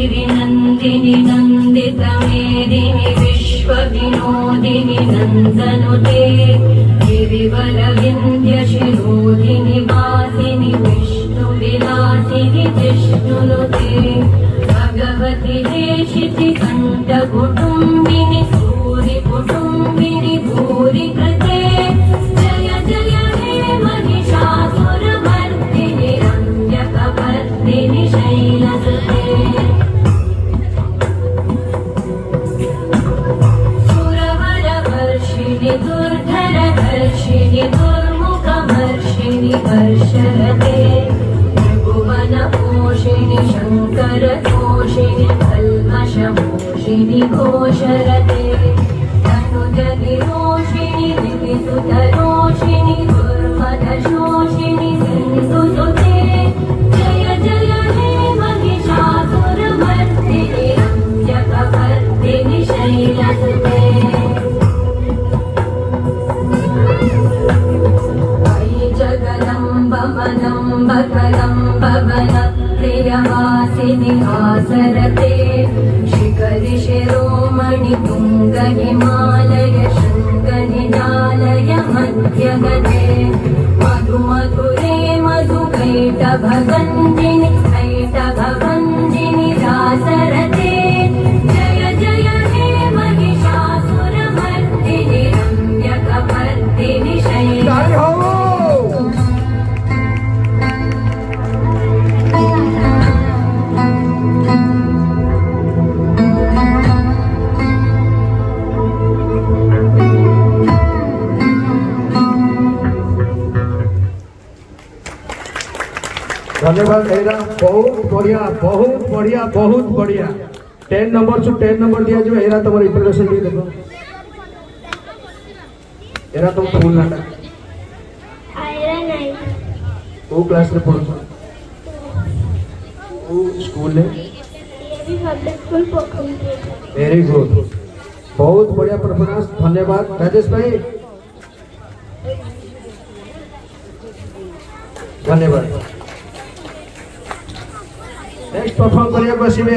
गिरिनन्दिनि नन्दितमेदिनि विश्वविनोदिनि नन्दनुते गिरिवरविन्ध्यशिरोधिनि वासिनि विष्णुविलासिनि जिष्णुनुते भगवति देशितिकण्ठकुटुम्बिनि सूरिकुटुम्बिनि भूरि कृते जय जय हे महिषासुरमर्दिनि रम्यकवर्दिनि शैलसुते सुरवरवर्षिणि दुर्धरहर्षिणि दुर्मुखमर्षिणि वर्षरते त्रिभुवनपोषिणि शङ्करतोषिणि कल्मषमोषिणि घोषरते तनुजनिरोषिणि दिविसुतरोषिणि दुर्मदशोषिणि सिन्धुसुते जय जय हे महिषासुरमर्दिनि रम्यकवर्दिनि शैलसुते जगदम्ब कदम्ब वन प्रियवासिनि आसरते शिखरि शिरोमणि तुङ्ग हिमालय शृङ्ग निजालय मध्यगते मधु मधुरे मधुकैटभगन्दिनि कैटभवन्दिनि रासरते जय जय हे महिषासुरमर्दिनि रम्यकवर्दिनि शैलसुते धन्यवाद एरा बहुत बढ़िया बहुत बढ़िया बहुत बढ़िया 10 नंबर से 10 नंबर दिया जो एरा तुम्हारा इंट्रोडक्शन भी देखो एरा तुम फूल नाटा आयरन आई वो क्लास रे पढ़ो वो स्कूल है ये भी पब्लिक स्कूल पोखम वेरी गुड बहुत बढ़िया परफॉर्मेंस धन्यवाद राजेश भाई धन्यवाद नेक्स्ट परफॉर्म करिए बसिबे